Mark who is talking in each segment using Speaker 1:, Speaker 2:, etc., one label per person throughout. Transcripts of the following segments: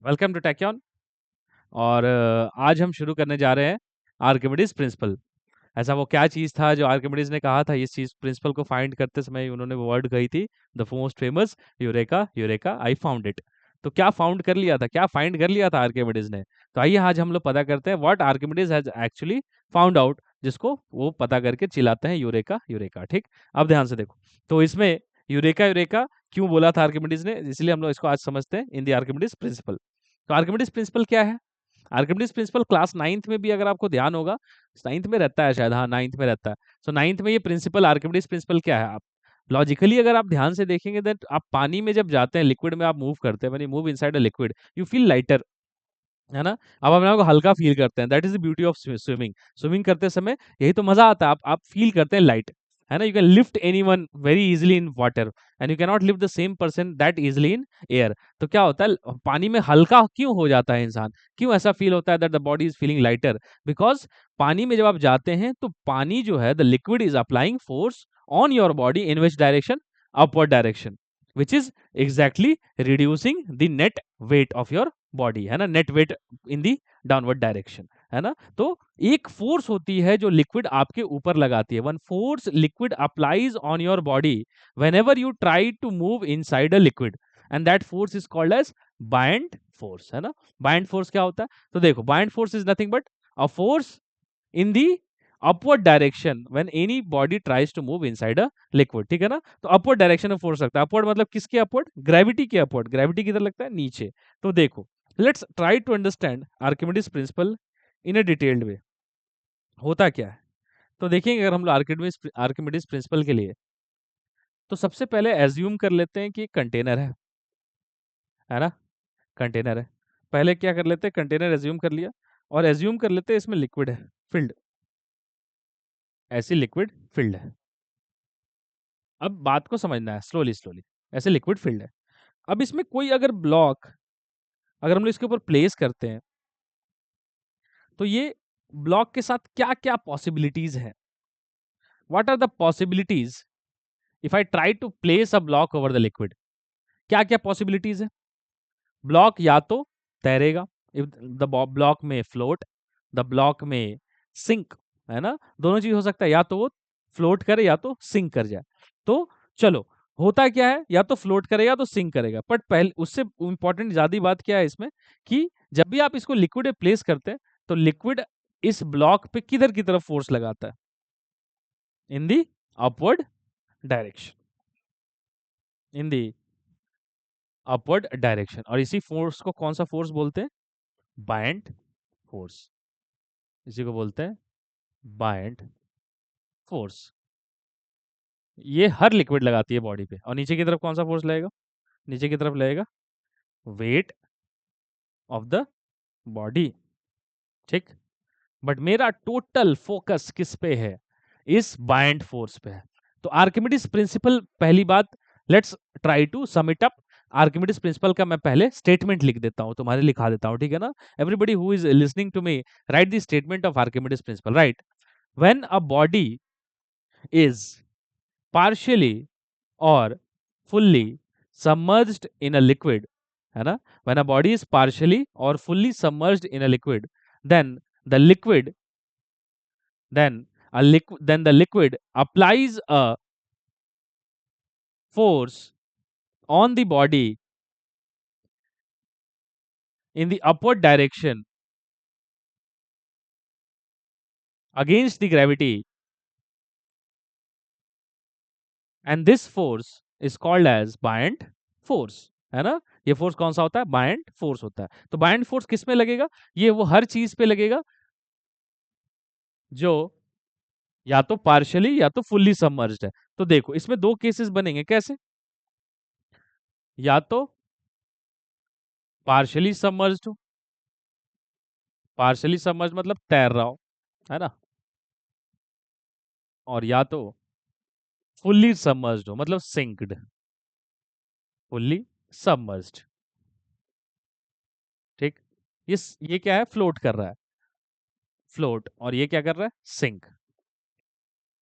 Speaker 1: Welcome to टैक्योन। और आज हम शुरू करने जा रहे हैं आर्किमिडीज प्रिंसिपल। ऐसा वो क्या चीज था जो आर्किमिडीज ने कहा था, इस चीज प्रिंसिपल को फाइंड करते समय उन्होंने वो वर्ड कही थी, the most famous eureka, eureka I found it. तो क्या फाउंड कर लिया था, क्या फाइंड कर लिया था आर्किमिडीज ने? तो आइए आज हम लोग पता करते हैं what Archimedes has actually found out, जिसको वो पता करके चिल्लाते हैं यूरेका, यूरेका। ठीक, अब ध्यान से देखो। तो इसमें यूरेका, यूरेका क्यों बोला था आर्किमिडीज ने, इसलिए हम लोग इसको आज समझते हैं इन द आर्किमिडीज प्रिंसिपल। तो आर्किमिडीज प्रिंसिपल क्या है? आर्किमिडीज प्रिंसिपल क्लास नाइन्थ में भी अगर आपको ध्यान होगा, नाइन्थ में रहता है शायद, हाँ नाइन्थ में रहता है। सो नाइन्थ में ये प्रिंसिपल, आर्किमिडीज प्रिंसिपल क्या है, आप लॉजिकली अगर आप ध्यान से देखेंगे दैट आप पानी में जब जाते हैं, लिक्विड में आप मूव करते हैं, when you move inside a liquid you feel lighter, है ना? आप अपने आप को हल्का फील करते हैं। That is the beauty of swimming. Swimming करते समय यही तो मजा आता है, आप फील करते हैं लाइट, है ना? You can lift anyone very easily in water and you can not lift the same person that easily in air. तो क्या होता है, पानी में हल्का क्यों हो जाता है इंसान? क्यों ऐसा फील होता है that the body is feeling lighter? Because पानी में जब आप जाते हैं तो पानी जो है, the liquid is applying force on your body in which direction? Upward direction, which is exactly reducing the net weight of your body, है ना? नेट वेट इन दी डाउनवर्ड डायरेक्शन, है ना? तो एक फोर्स होती है जो लिक्विड आपके ऊपर लगाती है। One force liquid applies on your body whenever you try to move inside a liquid, and that force is called as buoyant force, है ना? buoyant force क्या होता है? तो देखो, buoyant force is nothing but a force in the upward direction when any body tries to move inside a liquid, ठीक है ना? तो upward direction में फोर्स लगता है। upward मतलब किसके upward? ग्रेविटी के upward। ग्रेविटी किधर लगता है? नीचे। तो देखो, let's try to understand Archimedes principle in a detailed way. होता क्या है? तो देखेंगे, अगर हम लोग आर्किमिडीज प्रिंसिपल के लिए, तो सबसे पहले एज्यूम कर लेते हैं कि एक कंटेनर है ना? कंटेनर है। पहले क्या कर लेते हैं, कंटेनर एज्यूम कर लिया, और एज्यूम कर लेते हैं इसमें लिक्विड है, फिल्ड, ऐसी लिक्विड फिल्ड है। अब बात को समझना है स्लोली स्लोली। ऐसे लिक्विड फिल्ड है। अब इसमें कोई अगर ब्लॉक, अगर हम लोग इसके ऊपर प्लेस करते हैं, तो ये ब्लॉक के साथ क्या क्या पॉसिबिलिटीज है? What are the possibilities if I try to place a block over the liquid? क्या क्या पॉसिबिलिटीज है? ब्लॉक या तो तैरेगा, इफ द ब्लॉक में फ्लोट, द ब्लॉक में सिंक, है ना? दोनों चीज हो सकता है, या तो वो फ्लोट करे या तो सिंक कर जाए। तो चलो, होता क्या है, या तो फ्लोट करेगा या तो सिंक करेगा। बट पहले उससे इंपॉर्टेंट ज्यादा बात क्या है इसमें, कि जब भी आप इसको लिक्विड में प्लेस करते हैं, तो लिक्विड इस ब्लॉक पे किधर की तरफ फोर्स लगाता है? In the upward direction, in the upward direction. और इसी फोर्स को कौन सा फोर्स बोलते हैं? Buoyant force. इसी को बोलते हैं बायंट फोर्स। ये हर लिक्विड लगाती है बॉडी पे। और नीचे की तरफ कौन सा फोर्स लगेगा? नीचे की तरफ लगेगा वेट ऑफ द बॉडी, ठीक? बट मेरा टोटल फोकस किस पे है? इस बायंट फोर्स पे है। तो आर्किमिडीज प्रिंसिपल, पहली बात, let's try to sum it up. Archimedes principle का मैं पहले स्टेटमेंट लिख देता हूं, तुम्हारे लिखा देता हूं, ठीक है ना? Everybody who is listening to me, right the statement of Archimedes principle. Right, when a body is partially or fully submerged in a liquid, है ना? When a body is partially or fully submerged in a liquid, then the liquid, then the liquid applies a force on the body in the upward direction against the gravity, and this force is called as buoyant force, है ना? ये force कौन सा होता है? Buoyant force होता है। तो बायंट फोर्स किस में लगेगा? ये वो हर चीज पे लगेगा जो या तो पार्शियली या तो फुल्ली सबमर्ज्ड है। तो देखो, इसमें दो केसेस बनेंगे। कैसे? या तो पार्शियली सबमर्ज्ड हो, पार्शियली सबमर्ज्ड मतलब तैर रहा हो, है ना? और या तो फुल्ली सबमर्ज्ड हो मतलब सिंक्ड, फुल्ली सबमर्ज्ड, ठीक? ये क्या है? फ्लोट कर रहा है, फ्लोट। और ये क्या कर रहा है? सिंक।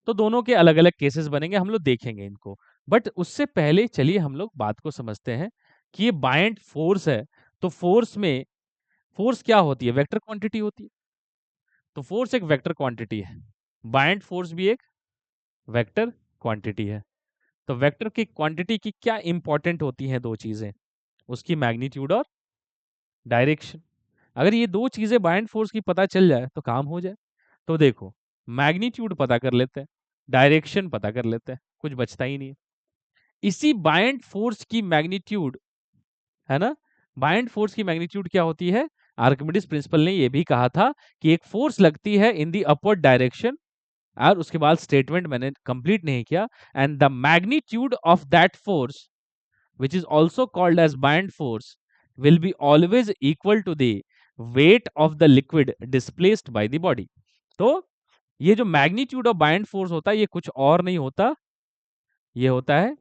Speaker 1: तो दोनों के अलग अलग केसेस बनेंगे, हम लोग देखेंगे इनको। बट उससे पहले चलिए हम लोग बात को समझते हैं कि ये बायंट फोर्स है, तो फोर्स क्या होती है? वेक्टर क्वांटिटी होती है। तो फोर्स एक वेक्टर क्वांटिटी है, बायंड फोर्स भी एक वेक्टर क्वांटिटी है। तो वेक्टर की क्वांटिटी की क्या इंपॉर्टेंट होती हैं? दो चीजें, उसकी मैग्नीट्यूड और डायरेक्शन। अगर ये दो चीजें बायंड फोर्स की पता चल जाए तो काम हो जाए। तो देखो, मैग्नीट्यूड पता कर लेते हैं, डायरेक्शन पता कर लेते हैं, कुछ बचता ही नहीं है। इसी बायंड फोर्स की मैग्नीट्यूड, है ना, बायंड फोर्स की मैग्नीट्यूड क्या होती है? आर्किमिडीज प्रिंसिपल ने यह भी कहा था कि एक फोर्स लगती है इन दी अपवर्ड डायरेक्शन, और उसके बाद स्टेटमेंट मैंने कंप्लीट नहीं किया, and the magnitude of that force which is also called as buoyant force will be always equal to the weight of the liquid displaced by the body। तो ये जो magnitude of buoyant force होता है ये कुछ और नहीं होता, ये होता है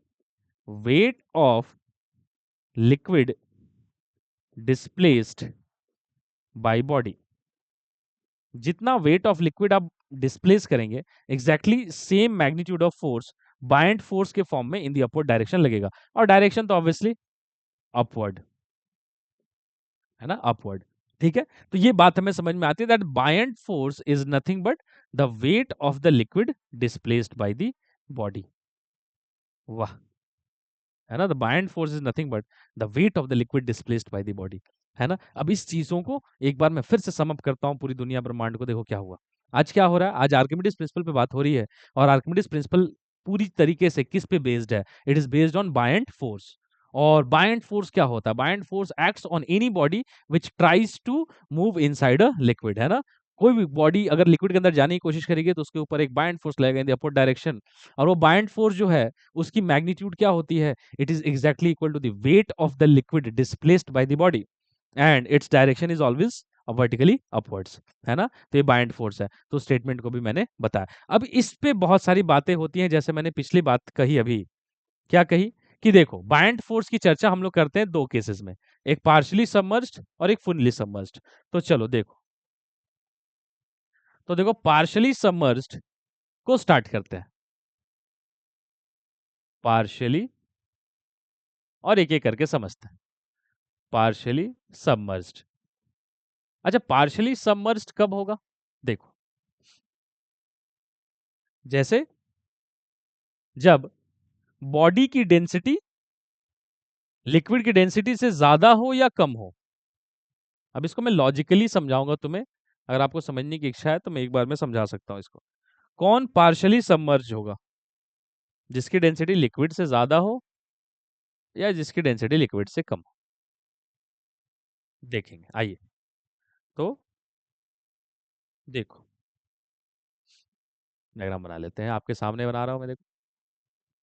Speaker 1: weight of liquid displaced by body. जितना वेट ऑफ लिक्विड आप डिस्प्लेस करेंगे, exactly same magnitude of force buoyant force के फॉर्म में इन दी अपवर्ड डायरेक्शन लगेगा, और डायरेक्शन तो ऑब्वियसली अपवर्ड, है ना, अपवर्ड। ठीक है, तो ये बात हमें समझ में आती है that buoyant force is nothing but the weight of the liquid displaced by the body. वाह, है ना, the buoyant force is nothing but the weight of the liquid displaced by the body, है ना। अब इस चीजों को एक बार मैं फिर से सम अप करता हूं पूरी दुनिया ब्रह्मांड को। देखो क्या हुआ, आज क्या हो रहा है, आज आर्किमिडीज प्रिंसिपल पे बात हो रही है, और आर्किमिडीज प्रिंसिपल पूरी तरीके से किस पे बेस्ड है? It is based on buoyant force. और बायंड फोर्स क्या होता है? Buoyant force acts on any body which tries to move inside a liquid, है ना। कोई भी बॉडी अगर लिक्विड के अंदर जाने की कोशिश करेगी तो उसके ऊपर एक बायंड फोर्स लगेगा इन द अपवर्ड डायरेक्शन, और वो बायंड फोर्स जो है उसकी मैग्नीट्यूड क्या होती है? It is exactly equal to the weight of the liquid displaced by the body, and its direction is always vertically upwards, है ना। तो ये बायंड फोर्स है, तो स्टेटमेंट को भी मैंने बताया। अब इस पे बहुत सारी बातें होती हैं, जैसे मैंने पिछली बात कही अभी, क्या कही कि देखो बायंड फोर्स की चर्चा हम लोग करते हैं दो केसेस में, एक पार्शियली सबमर्ज्ड और एक फुल्ली सबमर्ज्ड। तो चलो देखो, तो देखो पार्शियली सबमर्ज्ड को स्टार्ट करते हैं, पार्शियली, और एक एक करके समझते हैं। पार्शियली सबमर्ज्ड, अच्छा पार्शियली सबमर्ज्ड कब होगा? देखो, जैसे जब बॉडी की डेंसिटी लिक्विड की डेंसिटी से ज्यादा हो या कम हो। अब इसको मैं लॉजिकली समझाऊंगा तुम्हें, अगर आपको समझने की इच्छा है तो मैं एक बार में समझा सकता हूं इसको। कौन पार्शियली सबमर्ज होगा? जिसकी डेंसिटी लिक्विड से ज्यादा हो या जिसकी डेंसिटी लिक्विड से कम हो। देखेंगे, आइए। तो देखो, डायग्राम बना लेते हैं, आपके सामने बना रहा हूं मैं, देखो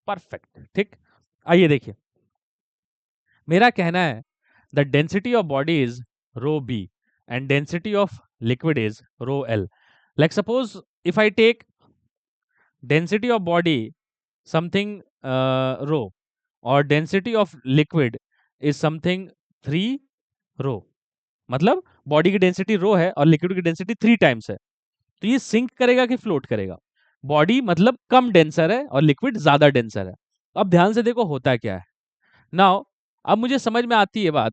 Speaker 1: परफेक्ट, ठीक। आइए देखिए, मेरा कहना है the density of body is rho B and density of liquid is rho L. Like suppose if I take density of body something rho और density of liquid is something 3 rho, मतलब body की density rho है और liquid की density 3 times है, तो ये sink करेगा कि फ्लोट करेगा? बॉडी मतलब कम डेंसर है और लिक्विड ज्यादा डेंसर है। अब ध्यान से देखो होता क्या है। नाउ अब मुझे समझ में आती है बात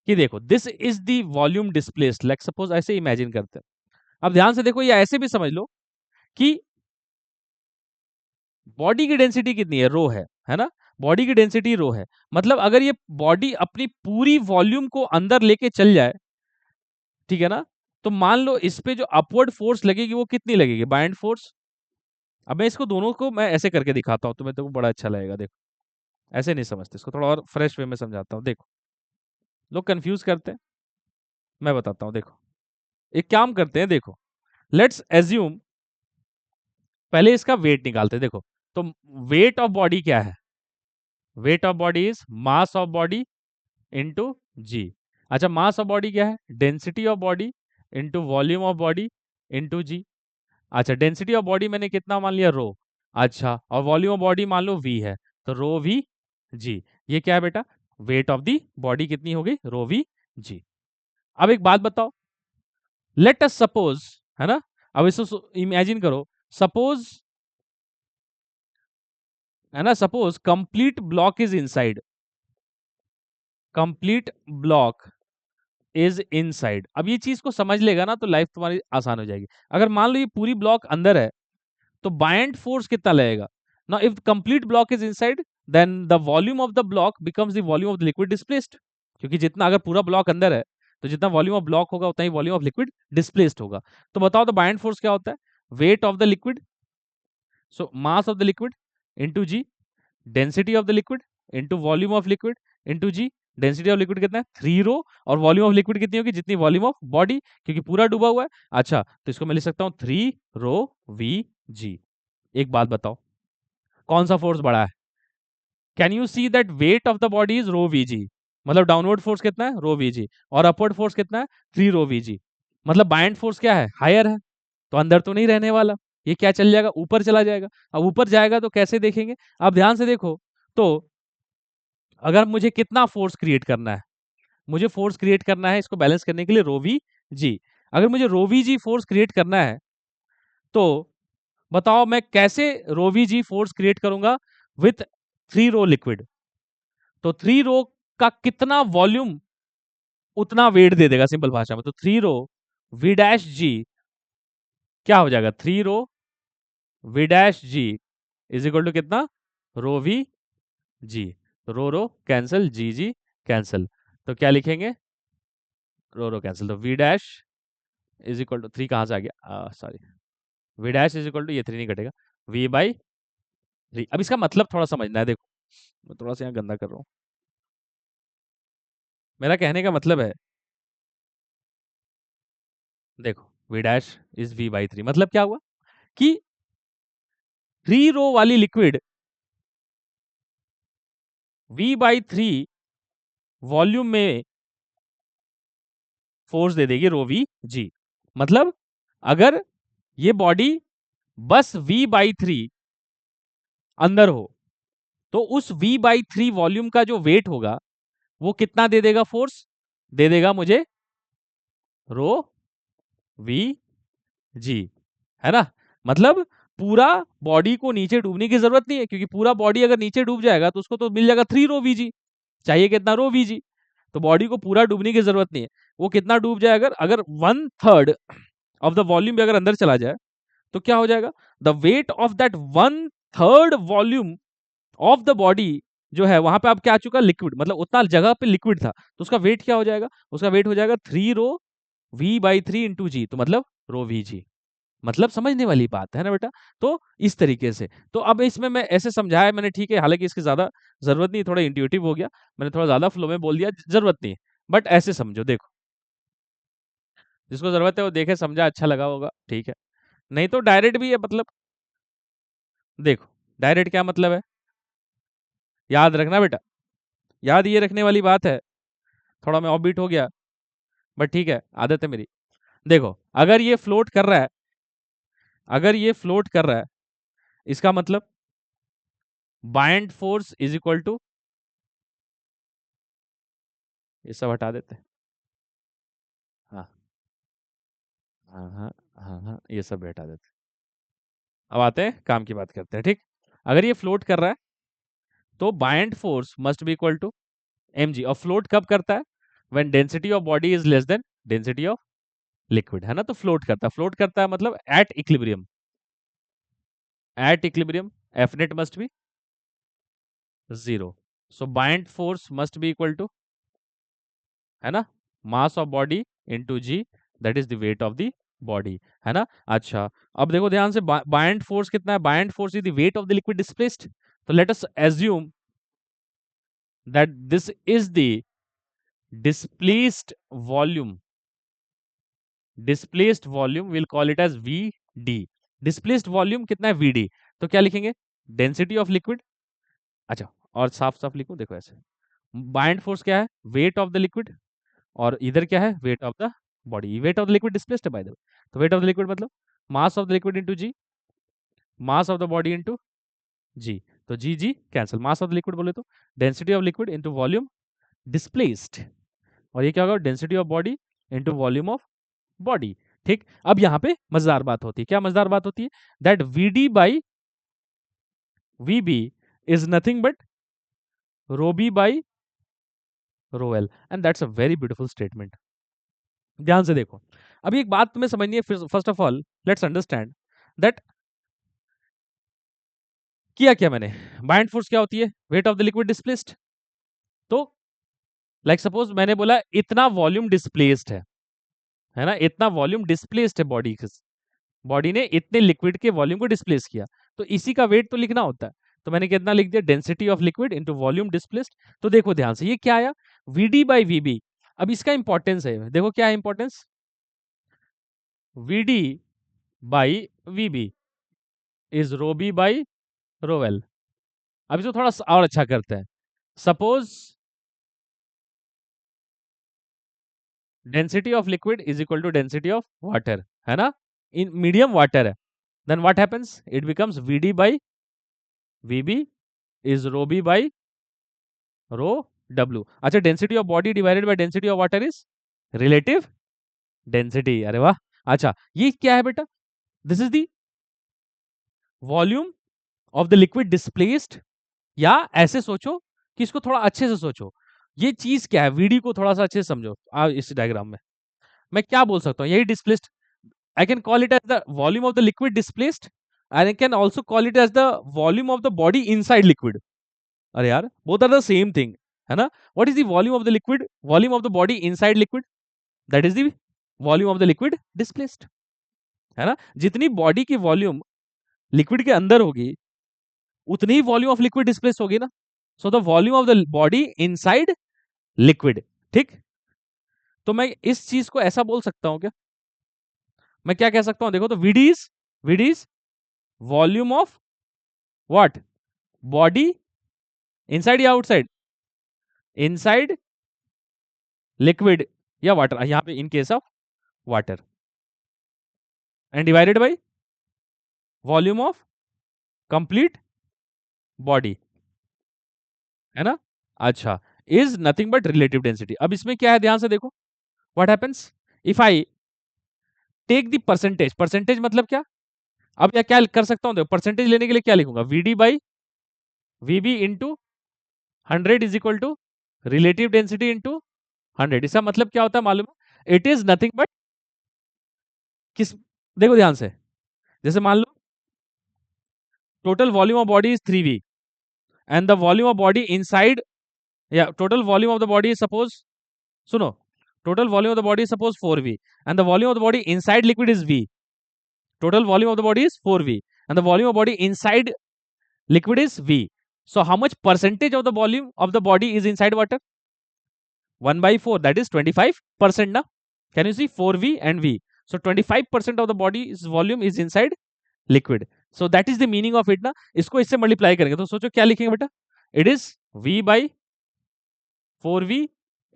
Speaker 1: कि देखो this is the volume displaced, like suppose ऐसे इमेजिन करते हैं। अब ध्यान से देखो, ये ऐसे भी समझ लो कि बॉडी की डेंसिटी कितनी है? रो है ना, बॉडी की डेंसिटी रो है, मतलब अगर ये बॉडी अपनी पूरी वॉल्यूम को अंदर लेके चल जाए, ठीक है ना, तो मान लो इस पे जो अपवर्ड फोर्स लगेगी वो कितनी लगेगी? Buoyant force. अब मैं इसको दोनों को मैं ऐसे करके दिखाता हूं, तुम्हें तो बड़ा अच्छा लगेगा। देखो, ऐसे नहीं समझते इसको, थोड़ा और फ्रेश वे में समझाता हूँ। देखो, लोग कंफ्यूज करते हैं, मैं बताता हूँ। देखो, एक काम करते हैं, देखो लेट्स एज्यूम, पहले इसका वेट निकालते हैं। देखो, तो वेट ऑफ बॉडी क्या है? Weight of body is mass of body into g. अच्छा, मास ऑफ बॉडी क्या है? Density of body into volume of body into g. अच्छा, डेंसिटी ऑफ बॉडी मैंने कितना मान लिया? रो। अच्छा, और वॉल्यूम ऑफ बॉडी मान लो वी है, तो रो वी जी। ये क्या है बेटा? वेट ऑफ दी बॉडी कितनी होगी? रो वी जी। अब एक बात बताओ, लेट अस सपोज, है ना, अब इसको इमेजिन करो, सपोज, है ना, suppose complete block is inside, complete block is inside. अब ये चीज को समझ लेगा ना तो लाइफ तुम्हारी आसान हो जाएगी। अगर मान लो ये पूरी ब्लॉक अंदर है तो बाइंड फोर्स कितना लगेगा ना। If complete block is inside then the volume of the block becomes the volume of the liquid displaced. क्योंकि जितना अगर पूरा ब्लॉक अंदर है तो जितना वॉल्यूम ऑफ ब्लॉक होगा उतना ही वॉल्यूम ऑफ लिक्विड डिस्प्लेस्ड होगा। तो बताओ तो बाइंड फोर्स क्या होता है। Weight of the liquid, so mass of the liquid into g, density of the liquid into volume of liquid into g. Density of liquid कितना है 3 रो, और वॉल्यूम ऑफ लिक्विड कितनी होगी जितनी वॉल्यूम ऑफ बॉडी, क्योंकि पूरा डूबा हुआ है। अच्छा तो इसको मैं लिख सकता हूँ 3 रो वी जी। एक बात बताओ कौन सा फोर्स बड़ा है। Can you see that weight of the body is rho V g, मतलब डाउनवर्ड फोर्स कितना है रो वी जी, और अपवर्ड फोर्स कितना है 3 रो वी जी। मतलब बाइंड फोर्स क्या है हायर है, तो अंदर तो नहीं रहने वाला, ये क्या चल जाएगा ऊपर चला जाएगा। अब ऊपर जाएगा तो कैसे देखेंगे, आप ध्यान से देखो। तो अगर मुझे कितना फोर्स क्रिएट करना है, मुझे फोर्स क्रिएट करना है इसको बैलेंस करने के लिए रो वी जी। अगर मुझे रो वी जी फोर्स क्रिएट करना है तो बताओ मैं कैसे रो वी जी फोर्स क्रिएट करूंगा विथ 3 रो लिक्विड। तो 3 रो का कितना वॉल्यूम उतना वेट दे देगा सिंपल भाषा में। तो 3 रो वी डैश जी क्या हो जाएगा 3 rho V dash g is equal to कितना rho V g. Rho rho cancel, g g cancel, तो क्या लिखेंगे रो रो कैंसिल। तो V dash is equal to 3 कहां से आ गया sorry, V dash is equal to ये 3 नहीं कटेगा V/3। अब इसका मतलब थोड़ा समझना है, देखो मैं थोड़ा सा यहाँ गंदा कर रहा हूँ। मेरा कहने का मतलब है देखो V' मतलब क्या हुआ कि 3 रो वाली लिक्विड V/3 वॉल्यूम में फोर्स दे देगी रो वी जी। मतलब अगर ये बॉडी बस V/3 अंदर हो तो उस V/3 वॉल्यूम का जो वेट होगा वो कितना दे देगा फोर्स, दे देगा मुझे रो वी जी, है ना। मतलब पूरा बॉडी को नीचे डूबने की जरूरत नहीं है, क्योंकि पूरा बॉडी अगर नीचे डूब जाएगा तो उसको तो मिल जाएगा 3 रो वी जी। चाहिए कितना रो वी जी, तो बॉडी को पूरा डूबने की जरूरत नहीं है। वो कितना डूब जाए अगर अगर 1/3 ऑफ द वॉल्यूम भी अगर अंदर चला जाए तो क्या हो जाएगा the weight of that 1/3 volume of the body जो है वहां पे अब क्या आ चुका लिक्विड, मतलब उतना जगह पे लिक्विड था तो उसका वेट क्या हो जाएगा, उसका वेट हो जाएगा 3 रो वी/3 इंटू जी, तो मतलब रो वी जी। मतलब समझने वाली बात है ना बेटा। तो इस तरीके से तो अब इसमें मैं ऐसे समझाया मैंने, ठीक है, हालांकि इसकी ज्यादा जरूरत नहीं, थोड़ा इंट्यूटिव हो गया, मैंने थोड़ा ज्यादा फ्लो में बोल दिया, जरूरत नहीं। बट ऐसे समझो, देखो जिसको जरूरत है वो देखे समझा, अच्छा लगा होगा, ठीक है। नहीं तो डायरेक्ट भी है, मतलब देखो डायरेक्ट क्या मतलब है, याद रखना बेटा, याद ये रखने वाली बात है। थोड़ा मैं ऑफ बीट हो गया बट ठीक है, आदत है मेरी। देखो अगर ये फ्लोट कर रहा है, अगर ये फ्लोट कर रहा है इसका मतलब buoyant force is equal to, ये सब हटा देते हैं, हाँ हाँ हाँ हाँ हाँ ये सब हटा देते हैं। अब आते हैं काम की बात करते हैं, ठीक। अगर ये फ्लोट कर रहा है तो buoyant force must be equal to mg, और फ्लोट कब करता है when density of body is less than density of liquid, है ना। तो फ्लोट करता है मतलब at equilibrium, at equilibrium F net must be 0। So buoyant force must be equal to, है ना, mass of body into g, that is the weight of the body, है ना। अच्छा अब देखो ध्यान से, बाइंड फोर्स कितना है, buoyant force is the weight of the liquid displaced. तो let us assume that this is the displaced volume, displaced volume we'll call it as vd। displaced volume कितना है vd, तो क्या लिखेंगे डेंसिटी ऑफ लिक्विड। अच्छा और साफ साफ लिखूं, देखो ऐसे, बाइंड फोर्स क्या है वेट ऑफ द लिक्विड, और इधर क्या है weight of the body, weight of the liquid displaced है बाय द वे। तो वेट ऑफ द लिक्विड मतलब mass of the liquid into g, mass of the body into g. तो g g cancel, mass of the liquid बोले तो density of liquid into volume displaced, और ये क्या होगा density of body into volume of body. ठीक, अब यहां पे मजेदार बात होती है, क्या मजेदार बात होती है, that vd by vb is nothing but rho B by rho l, and that's a very beautiful statement. ध्यान से देखो, अभी एक बात तुम्हें समझनी है। First of all let's understand that किया क्या मैंने। बाइंड फोर्स क्या होती है? Weight of the liquid displaced. तो लाइक सपोज मैंने बोला इतना वॉल्यूम डिस्प्लेस्ड है ना, इतना वॉल्यूम डिस्प्लेस्ड है बॉडी, बॉडी ने इतने लिक्विड के वॉल्यूम को डिस्प्लेस किया, तो इसी का वेट तो लिखना होता है। तो मैंने कितना लिख दिया, density of liquid into volume displaced. तो देखो ध्यान से, ये क्या आया, वीडी बाई वीबी। अब इसका इंपॉर्टेंस है, देखो क्या है importance, VD by VB is rho B by rho L. अब इसको थोड़ा और अच्छा करते हैं। Suppose density of liquid is equal to density of water, है ना, इन मीडियम वाटर है, then what happens, it becomes VD by VB is rho B by rho W. अच्छा, density of body divided by density of water is relative density. अरे वाह। अच्छा, ये क्या है बेटा, this is the volume of the liquid displaced, या ऐसे सोचो कि इसको थोड़ा अच्छे से सोचो, ये चीज क्या है, वीडी को थोड़ा सा अच्छे से समझो। इस डायग्राम में मैं क्या बोल सकता हूँ, यही displaced, I can call it as the volume of the liquid displaced, and I can also call it as the volume of the body inside liquid. अरे यार, both are the same thing, है ना। What is the volume of the liquid, volume of the body inside liquid, that is the volume of the liquid displaced, है ना। जितनी body की volume liquid के अंदर होगी, उतनी ही वॉल्यूम ऑफ लिक्विड डिस्प्लेस होगी ना। So the volume of the body inside liquid, ठीक। तो मैं इस चीज को ऐसा बोल सकता हूं क्या, मैं क्या कह सकता हूं, देखो तो VD is volume of what, body inside या आउटसाइड, इनसाइड लिक्विड या वाटर, यहां पे in case of water, and divided by volume of complete body, है ना। अच्छा, is nothing but relative density. अब इसमें क्या है, ध्यान से देखो, what happens if I take the percentage, percentage मतलब क्या, अब या क्या कर सकता हूं, देखो परसेंटेज लेने के लिए क्या लिखूंगा, VD by VB into 100 is equal to relative density into 100। इसका मतलब क्या होता है मालूम है, इट इज नथिंग बट किस, देखो ध्यान से, जैसे मान लो total volume of body is 3v, and the volume of body inside, या total volume of the body suppose, सुनो, total volume of the body is suppose 4v, and the volume of the body inside liquid is v. Total volume of the body is 4v, and the volume of body inside liquid is v. So how much percentage of the volume of the body is inside water? 1 by 4, that is 25% na. Can you see 4v and v? So 25% of the body's volume is inside liquid. So that is the meaning of it ना। इसको इससे multiply करेंगे तो सोचो क्या लिखेंगे बेटा, it is v by 4v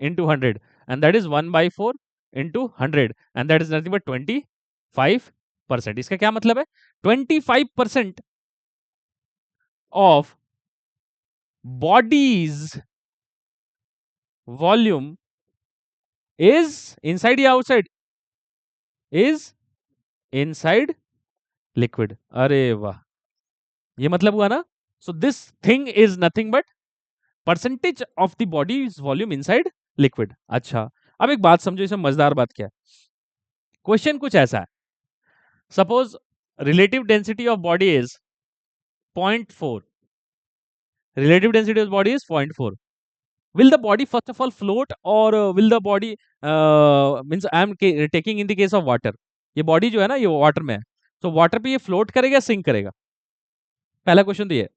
Speaker 1: into 100, and that is 1 by 4 into 100, and that is nothing but 25%। इसका क्या मतलब है, 25% of body's volume is inside या outside, is inside liquid। अरे वाह, ये मतलब हुआ ना। so this thing is nothing but percentage of the body's volume inside liquid। अच्छा, अब एक बात समझो, इसमें मजेदार बात क्या है, क्वेश्चन कुछ ऐसा है, suppose relative density of body is 0.4, relative density of the body is 0.4, will the body first of all float, or will the body means I am taking in the case of water, ये body जो है ना ये water में है, तो water पे ये फ्लोट करेगा सिंक करेगा, पहला क्वेश्चन तो ये,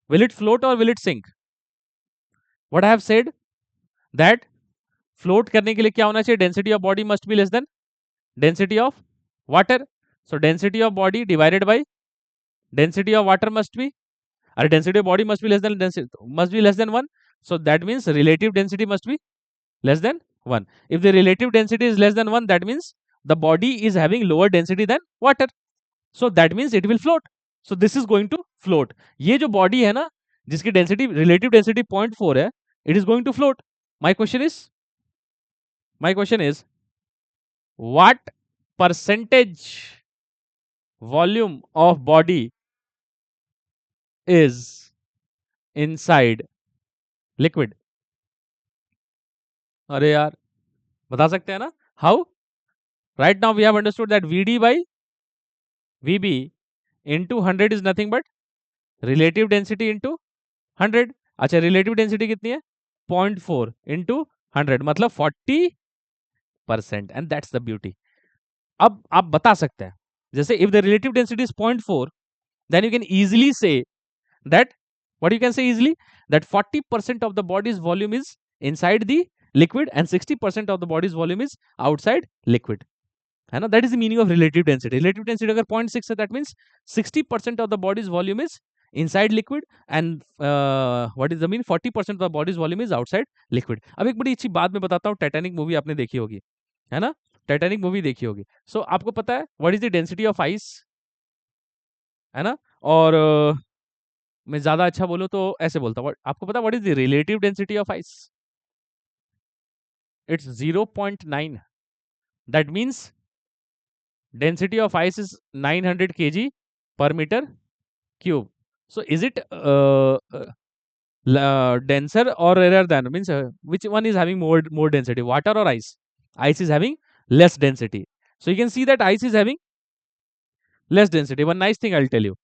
Speaker 1: will it float or will it sink? what I have said that float करने के लिए क्या होना चाहिए, density of body must be less than density of water, so density of body divided by density of water must be, or density of body must be less than density, must be less than 1, so that means relative density must be less than 1। if the relative density is less than 1, that means the body is having lower density than water, so that means it will float, so this is going to float। ये जो body है ना जिसकी density relative density 0.4 है, it is going to float। My question is what percentage volume of body is inside liquid? अरे यार, बता सकते हैं ना? How? Right now we have understood that VD by VB into 100 is nothing but relative density into 100। अच्छा, relative density कितनी है? 0.4 into 100, मतलब 40%, एंड दैट्स द ब्यूटी। अब आप बता सकते हैं, जैसे if the relative density is 0.4, then you can easily say that, what you can say easily, that 40% of the body's volume is inside the liquid and 60% of the body's volume is outside liquid, है ना? That is the meaning of relative density. Relative density अगर 0.6 है, that means 60% of the body's volume is inside liquid and what is the mean, 40% of the body's volume is outside liquid. अब एक बड़ी अच्छी बात मैं बताता हूँ, टाइटैनिक मूवी आपने देखी होगी, है ना? टाइटैनिक मूवी देखी होगी, सो आपको पता है what is the density of ice, है ना? और मैं ज्यादा अच्छा बोलूं तो ऐसे बोलता हूँ, आपको पता what is the relative density of ice? It's 0.9। That means density of ice is 900 kg per meter cube. So is it denser or rarer than, means which one is having more density, water or ice? Ice is having less density. So you can see that ice is having less density. One nice thing I'll tell you,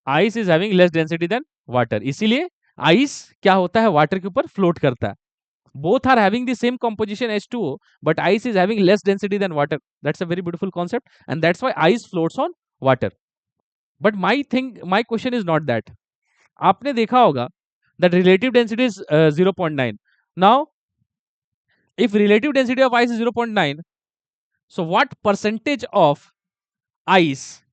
Speaker 1: ice is having less density than water, इसीलिए ice क्या होता है, water के ऊपर float करता है. Both are having the same composition H2O, but ice is having less density than water. That's a very beautiful concept, and that's why ice floats on water. But my question is not that. आपने देखा होगा that relative density is 0.9. Now, if relative density of ice is 0.9, so ice,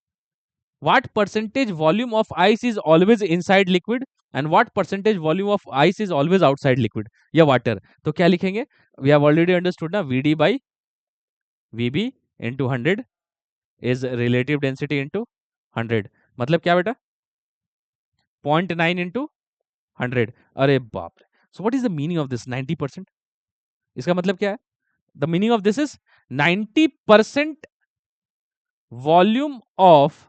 Speaker 1: what percentage volume of ice is always inside liquid and what percentage volume of ice is always outside liquid या water? तो क्या लिखेंगे? We have already understood ना, Vd by Vb into 100 is relative density into 100, मतलब क्या बेटा? 0.9 into 100। अरे बाप रे! So what is the meaning of this 90%? इसका मतलब क्या है? The meaning of this is 90% volume of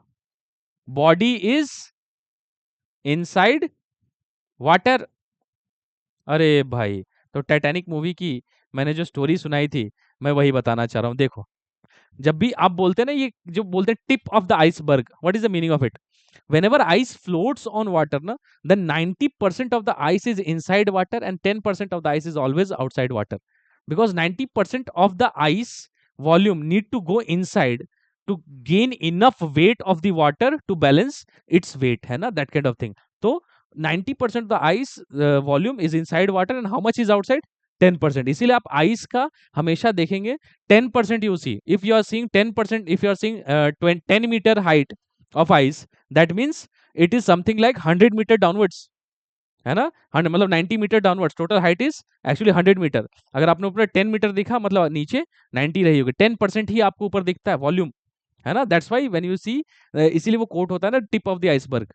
Speaker 1: body is inside water। अरे भाई, तो टाइटैनिक मूवी की मैंने जो स्टोरी सुनाई थी, मैं वही बताना चाह रहा हूँ। देखो, जब भी आप बोलते हैं ना, ये जो बोलते हैं tip of the iceberg, what is the meaning of it? whenever ice floats on water na, then 90% of the ice is inside water and 10% of the ice is always outside water, because 90% of the ice volume need to go inside to gain enough weight of the water to balance its weight, है ना? That kind of thing. तो 90% of the ice volume is inside water and how much is outside? 10%। इसीलिए आप ice का हमेशा देखेंगे 10% you see, if you are seeing 10%, if you are seeing 10 meter height of ice, that means it is something like 100 meter downwards, है ना? 100 मतलब 90 meter downwards, total height is actually 100 meter. अगर आपने ऊपर 10 मीटर दिखा, मतलब नीचे 90 रही होगी, 10% ही आपको ऊपर दिखता है वॉल्यूम, है ना? That's why when you see, इसीलिए वो कोट होता है ना, टिप ऑफ द आइसबर्ग,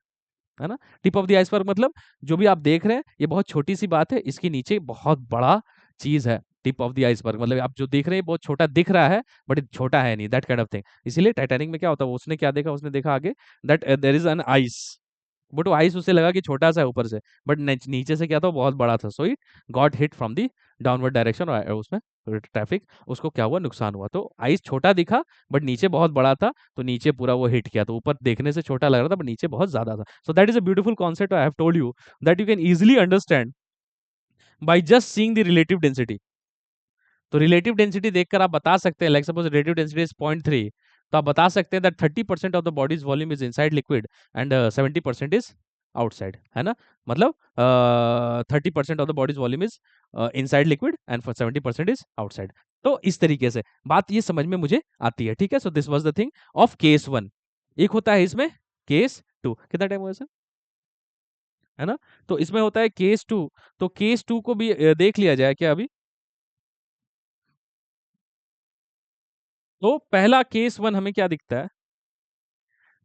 Speaker 1: है ना? टिप ऑफ द आइसबर्ग मतलब जो भी आप देख रहे हैं ये बहुत छोटी सी बात है, इसके नीचे बहुत बड़ा चीज है। टिप ऑफ द आइसबर्ग मतलब आप जो देख रहे हैं बहुत छोटा दिख रहा है, बट छोटा है नहीं, दैट काइंड ऑफ थिंग। इसीलिए टाइटैनिक में क्या होता है, उसने क्या देखा, उसने देखा आगे that there is an ice, but वो आइस उसे लगा कि छोटा सा है ऊपर से, बट नीचे से क्या था, बहुत बड़ा था। So it got hit from the downward direction, और उसमें ट्रैफिक उसको क्या हुआ, नुकसान हुआ। तो आइस छोटा दिखा बट नीचे बहुत बड़ा था, तो नीचे पूरा वो हिट किया, तो ऊपर देखने से छोटा लग रहा था बट नीचे बहुत ज्यादा था। So that is a beautiful concept I have told you that you can easily understand by just seeing the relative density. तो रिलेटिव डेंसिटी देखकर आप बता सकते हैं, like suppose relative density is 0.3, तो आप बता सकते हैं that 30% of the bodies volume is inside liquid and 70% is outside, है ना? मतलब 30% of the bodies volume is inside liquid and 70% is outside. तो इस तरीके से बात ये समझ में मुझे आती है, ठीक है? So this was the thing of case 1। एक होता है इसमें केस 2, कितना टाइम हुआ सर, है ना? तो इसमें होता है केस 2, तो केस 2 को भी देख लिया जाए क्या अभी? तो पहला केस 1 हमें क्या दिखता है?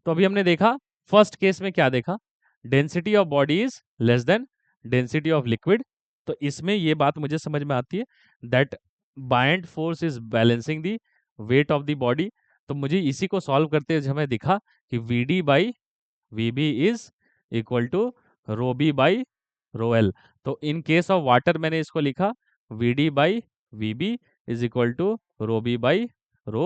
Speaker 1: तो अभी हमने देखा फर्स्ट केस में क्या देखा, density of body is less than density of liquid. तो इसमें ये बात मुझे समझ में आती है that buoyant force is balancing the weight of the body. तो मुझे इसी को सॉल्व करते हुए हमें दिखा कि V D by V B is equal to rho B by rho L. तो इन केस ऑफ वाटर मैंने इसको लिखा V D by V B is equal to rho B by rho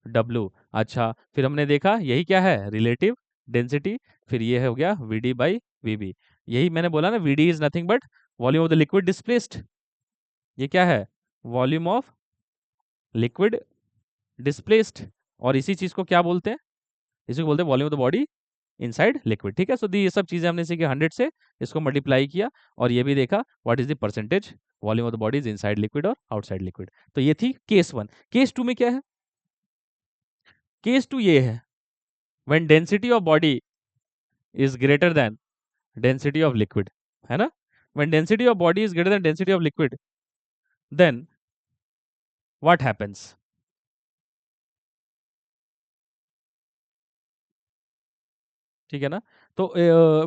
Speaker 1: W. अच्छा, फिर हमने देखा यही क्या है, रिलेटिव डेंसिटी। फिर ये हो गया V D by V B. यही मैंने बोला ना, V D is nothing but volume of the liquid displaced. ये क्या है, वॉल्यूम ऑफ लिक्विड डिस्प्लेस्ड। और इसी चीज को क्या बोलते हैं, इसी को बोलते हैं volume of the body inside liquid. ठीक है, सो दी ये सब चीजें हमने सीखी 100 से, इसको मल्टीप्लाई किया और ये भी देखा what is the percentage volume of the body is inside liquid और आउटसाइड लिक्विड। तो ये थी केस 1। केस 2 में क्या है, केस 2 ये है, when density of body is greater than density of liquid, है ना। When density of body is greater than density of liquid, then what happens. ठीक है ना। तो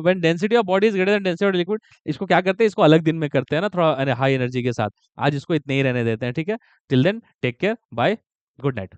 Speaker 1: when density of body is greater than density of liquid, इसको क्या करते हैं, इसको अलग दिन में करते हैं ना, थोड़ा हाई एनर्जी के साथ। आज इसको इतने ही रहने देते हैं, ठीक है। Till then take care, bye, good night.